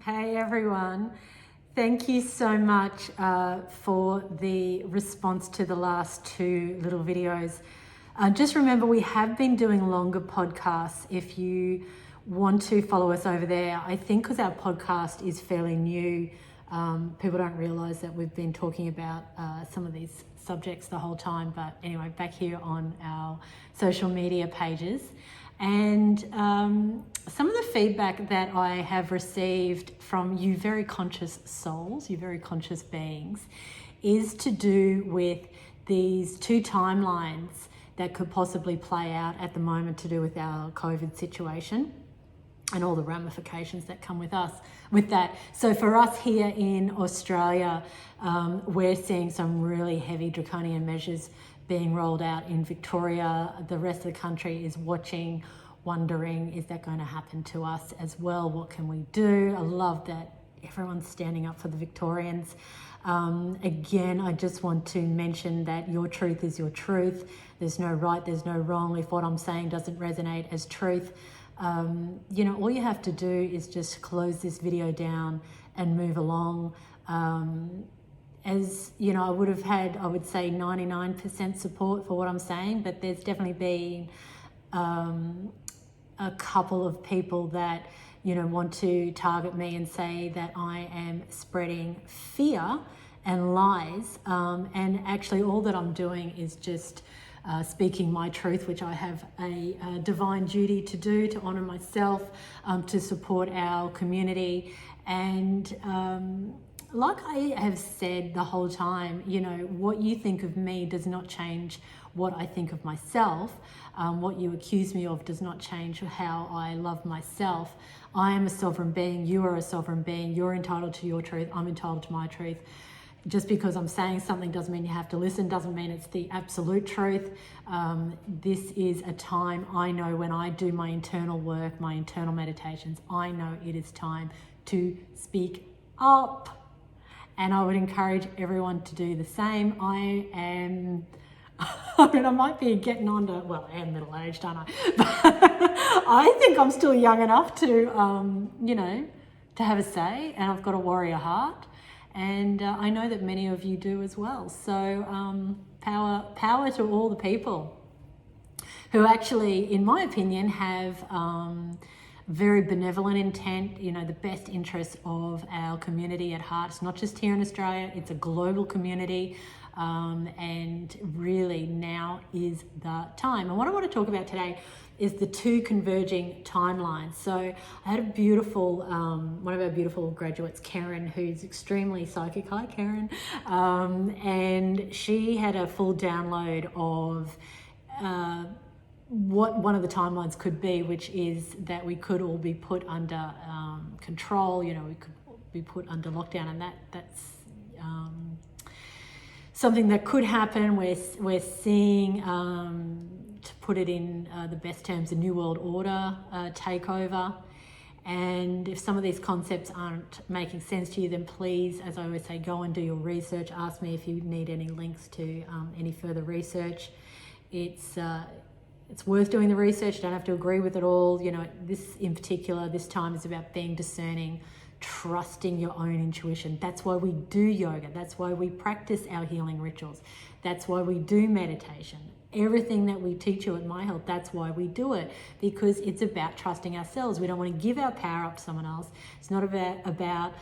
Hey everyone, thank you so much for the response to the last two little videos. Just remember, we have been doing longer podcasts. If you want to follow us over there, I think because our podcast is fairly new, people don't realize that we've been talking about some of these subjects the whole time. But anyway, back here on our social media pages. And some of the feedback that I have received from you very conscious souls, you very conscious beings, is to do with these two timelines that could possibly play out at the moment to do with our COVID situation and all the ramifications that come with that. So for us here in Australia, we're seeing some really heavy draconian measures being rolled out in Victoria. The rest of the country is watching, wondering, is that going to happen to us as well? What can we do? I love that everyone's standing up for the Victorians. Again, I just want to mention that your truth is your truth. There's no right, there's no wrong. If what I'm saying doesn't resonate as truth, all you have to do is just close this video down and move along. As you know, I would say 99% support for what I'm saying, but there's definitely been a couple of people that want to target me and say that I am spreading fear and lies, and actually all that I'm doing is just speaking my truth, which I have a divine duty to do, to honor myself, to support our community. And like I have said the whole time, what you think of me does not change what I think of myself. What you accuse me of does not change how I love myself. I am a sovereign being. You are a sovereign being. You're entitled to your truth. I'm entitled to my truth. Just because I'm saying something doesn't mean you have to listen, doesn't mean it's the absolute truth. This is a time I know when I do my internal work, my internal meditations, I know it is time to speak up. And I would encourage everyone to do the same. I might be getting on to, well, I am middle-aged, aren't I? But I think I'm still young enough to, to have a say, and I've got a warrior heart. And I know that many of you do as well. So power to all the people who actually, in my opinion, have very benevolent intent, the best interests of our community at heart. It's not just here in Australia, it's a global community. And really now is the time. And what I want to talk about today is the two converging timelines. So I had a beautiful, one of our beautiful graduates, Karen, who's extremely psychic. Hi, Karen. And she had a full download of what one of the timelines could be, which is that we could all be put under control, we could be put under lockdown, and that's something that could happen. We're seeing, to put it in the best terms, a New World Order takeover. And if some of these concepts aren't making sense to you, then please, as I always say, go and do your research. Ask me if you need any links to any further research. It's worth doing the research. You don't have to agree with it all. This in particular, this time is about being discerning, trusting your own intuition. That's why we do yoga. That's why we practice our healing rituals. That's why we do meditation. Everything that we teach you at My Health, that's why we do it, because it's about trusting ourselves. We don't want to give our power up to someone else. It's not about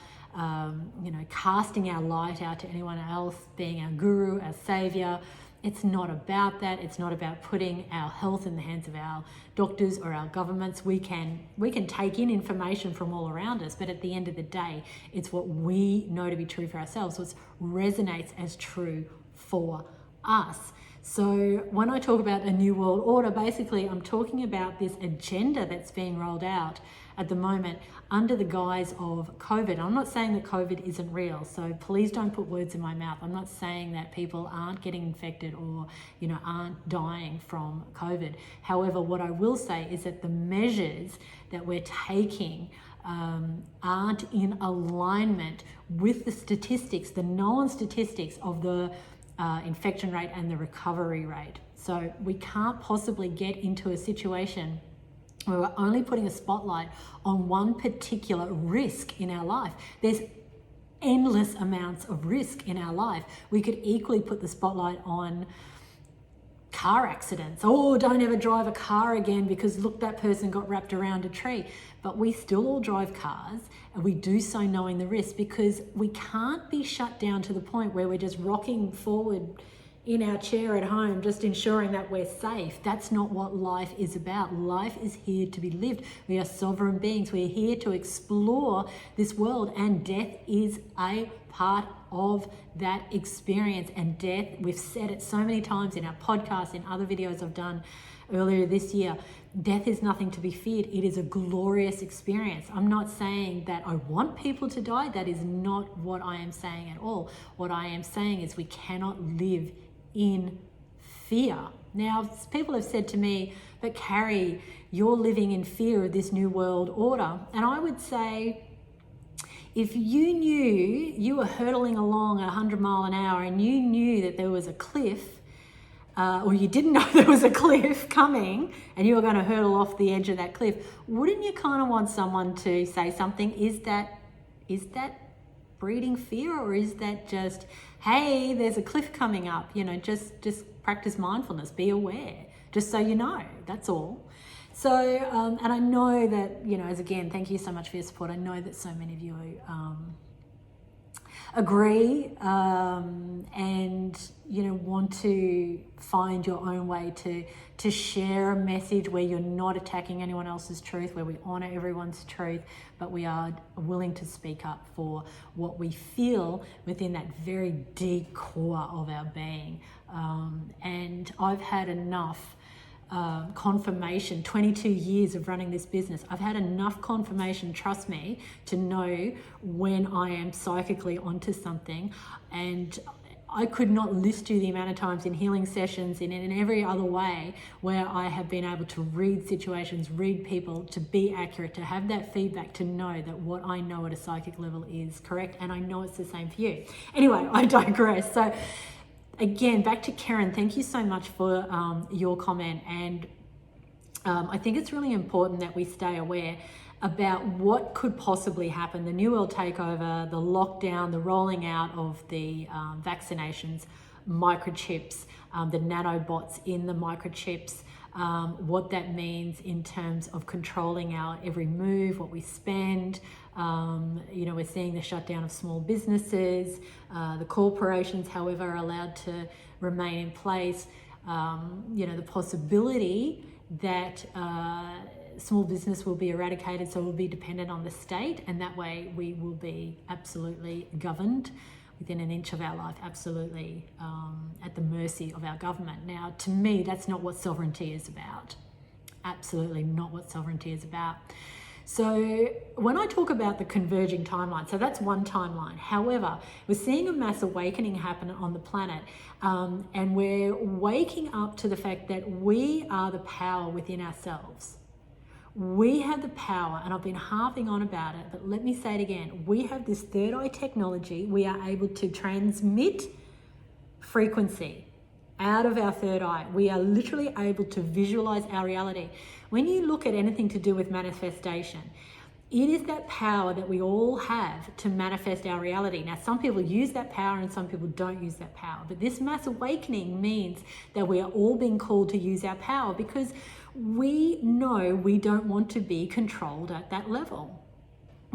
casting our light out to anyone else, being our guru, our savior. It's not about that. It's not about putting our health in the hands of our doctors or our governments. We can take in information from all around us, but at the end of the day, it's what we know to be true for ourselves. So it resonates as true for us. So when I talk about a new world order, basically I'm talking about this agenda that's being rolled out at the moment under the guise of COVID. I'm not saying that COVID isn't real, so please don't put words in my mouth. I'm not saying that people aren't getting infected or aren't dying from COVID. However, what I will say is that the measures that we're taking aren't in alignment with the statistics, the known statistics of the infection rate and the recovery rate. So we can't possibly get into a situation where we're only putting a spotlight on one particular risk in our life. There's endless amounts of risk in our life. We could equally put the spotlight on car accidents. Oh, don't ever drive a car again because look, that person got wrapped around a tree. But we still all drive cars, and we do so knowing the risk, because we can't be shut down to the point where we're just rocking forward in our chair at home, just ensuring that we're safe. That's not what life is about. Life is here to be lived. We are sovereign beings. We're here to explore this world, and death is a part of that experience. And death, we've said it so many times in our podcast, in other videos I've done earlier this year, death is nothing to be feared. It is a glorious experience. I'm not saying that I want people to die. That is not what I am saying at all. What I am saying is we cannot live in fear. Now, people have said to me, but Carrie, you're living in fear of this new world order. And I would say, if you knew you were hurtling along at 100 miles an hour and you knew that there was a cliff, or you didn't know there was a cliff coming and you were going to hurtle off the edge of that cliff, wouldn't you kind of want someone to say something? Is that breeding fear, or is that just, hey, there's a cliff coming up, just practice mindfulness, be aware, just so you know, that's all. So, and I know that, as again, thank you so much for your support. I know that so many of you agree and, want to find your own way to share a message where you're not attacking anyone else's truth, where we honor everyone's truth, but we are willing to speak up for what we feel within that very deep core of our being. And I've had enough confirmation, 22 years of running this business. I've had enough confirmation, trust me, to know when I am psychically onto something. And I could not list you the amount of times in healing sessions and in every other way where I have been able to read situations, read people, to be accurate, to have that feedback, to know that what I know at a psychic level is correct. And I know it's the same for you. Anyway, I digress. So again, back to Karen, thank you so much for your comment. And I think it's really important that we stay aware about what could possibly happen. The New World Takeover, the lockdown, the rolling out of the vaccinations, microchips, the nanobots in the microchips, what that means in terms of controlling our every move, what we spend. We're seeing the shutdown of small businesses, the corporations, however, are allowed to remain in place. The possibility that small business will be eradicated, so we'll be dependent on the state, and that way we will be absolutely governed within an inch of our life, absolutely at the mercy of our government. Now, to me, that's not what sovereignty is about. Absolutely not what sovereignty is about. So when I talk about the converging timeline, so that's one timeline. However, we're seeing a mass awakening happen on the planet, and we're waking up to the fact that we are the power within ourselves. We have the power, and I've been harping on about it, but let me say it again. We have this third eye technology. We are able to transmit frequency out of our third eye. We are literally able to visualize our reality. When you look at anything to do with manifestation, it is that power that we all have to manifest our reality. Now, some people use that power and some people don't use that power. But this mass awakening means that we are all being called to use our power, because we know we don't want to be controlled at that level.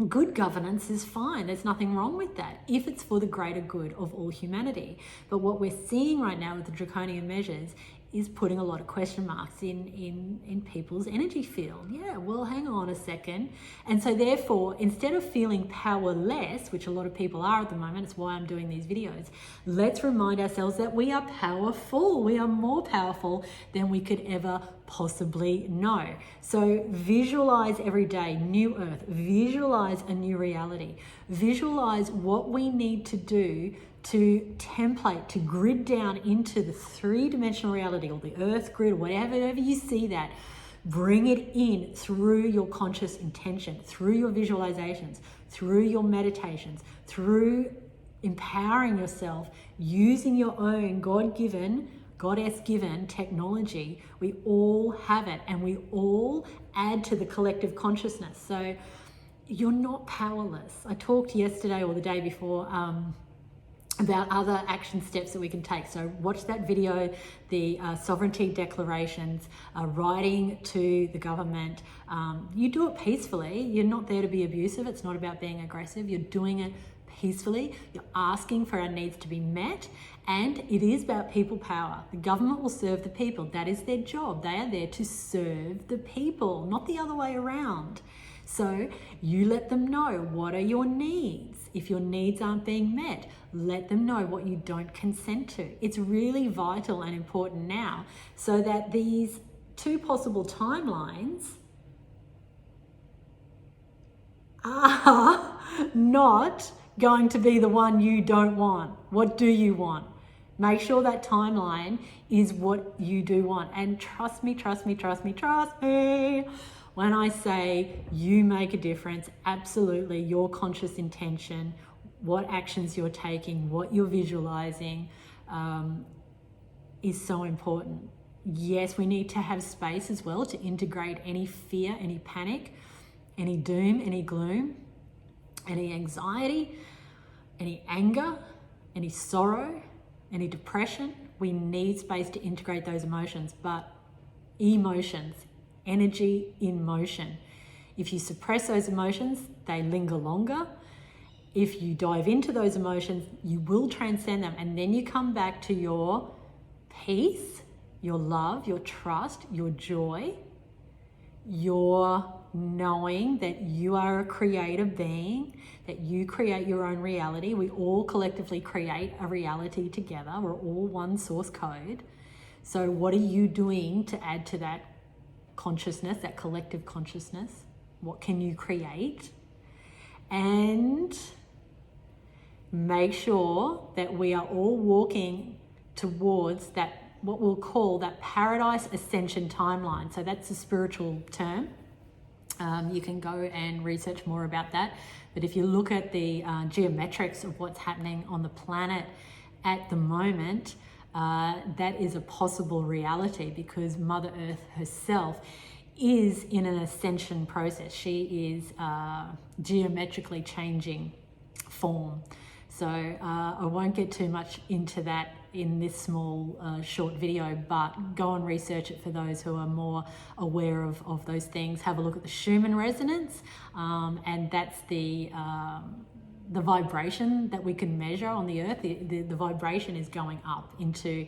Good governance is fine. There's nothing wrong with that if it's for the greater good of all humanity. But what we're seeing right now with the draconian measures is putting a lot of question marks in people's energy field. Yeah, well, hang on a second. And so therefore, instead of feeling powerless, which a lot of people are at the moment, it's why I'm doing these videos, let's remind ourselves that we are powerful. We are more powerful than we could ever possibly know. So visualize every day, new earth, visualize a new reality, visualize what we need to do to template, to grid down into the three-dimensional reality, or the earth grid, whatever you see that, bring it in through your conscious intention, through your visualizations, through your meditations, through empowering yourself, using your own God-given goddess-given technology. We all have it, and we all add to the collective consciousness. So you're not powerless. I talked yesterday or the day before about other action steps that we can take. So watch that video, the sovereignty declarations, writing to the government. You do it peacefully. You're not there to be abusive. It's not about being aggressive. You're doing it peacefully. You're asking for our needs to be met, and it is about people power. The government will serve the people. That is their job. They are there to serve the people, not the other way around. So you let them know, what are your needs? If your needs aren't being met, let them know what you don't consent to. It's really vital and important now, so that these two possible timelines are not going to be the one you don't want. What do you want? Make sure that timeline is what you do want. And trust me, when I say you make a difference, absolutely, your conscious intention, what actions you're taking, what you're visualizing, is so important. Yes, we need to have space as well to integrate any fear, any panic, any doom, any gloom, any anxiety, any anger, any sorrow, any depression. We need space to integrate those emotions, but emotions, energy in motion. If you suppress those emotions, they linger longer. If you dive into those emotions, you will transcend them, and then you come back to your peace, your love, your trust, your joy, your knowing that you are a creative being, that you create your own reality. We all collectively create a reality together. We're all one source code. So what are you doing to add to that consciousness, that collective consciousness? What can you create? And make sure that we are all walking towards that, what we'll call that Paradise-Ascension Timeline. So that's a spiritual term. You can go and research more about that. But if you look at the geometrics of what's happening on the planet at the moment, that is a possible reality, because Mother Earth herself is in an ascension process. She is geometrically changing form. So I won't get too much into that in this small short video, but go and research it for those who are more aware of those things. Have a look at the Schumann resonance, and that's the vibration that we can measure on the earth. The vibration is going up into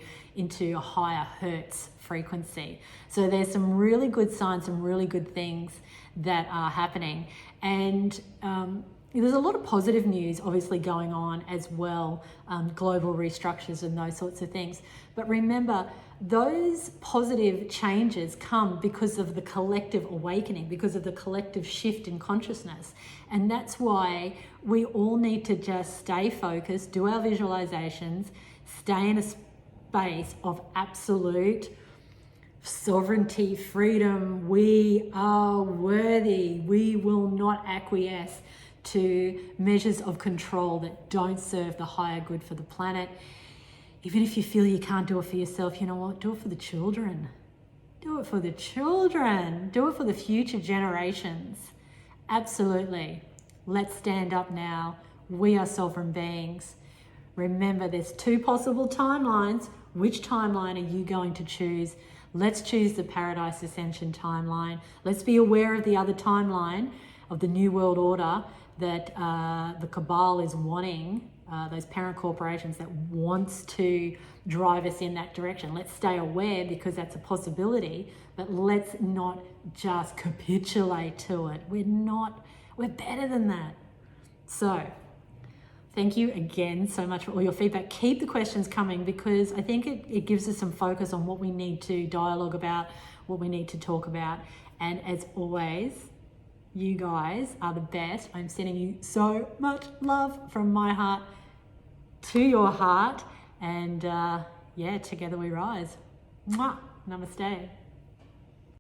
a higher hertz frequency. So there's some really good signs, some really good things that are happening. And there's a lot of positive news obviously going on as well, global restructures and those sorts of things. But remember, those positive changes come because of the collective awakening, because of the collective shift in consciousness. And that's why we all need to just stay focused, do our visualizations, stay in a space of absolute sovereignty, freedom. We are worthy. We will not acquiesce to measures of control that don't serve the higher good for the planet. Even if you feel you can't do it for yourself, you know what? Do it for the children. Do it for the children. Do it for the future generations. Absolutely. Let's stand up now. We are sovereign beings. Remember, there's two possible timelines. Which timeline are you going to choose? Let's choose the Paradise-Ascension Timeline. Let's be aware of the other timeline of the New World Order that the cabal is wanting, those parent corporations that wants to drive us in that direction. Let's stay aware, because that's a possibility, but let's not just capitulate to it. We're better than that. So thank you again so much for all your feedback. Keep the questions coming, because I think it gives us some focus on what we need to dialogue about, what we need to talk about. And as always, you guys are the best. I'm sending you so much love from my heart to your heart. And yeah, together we rise. Mwah. Namaste.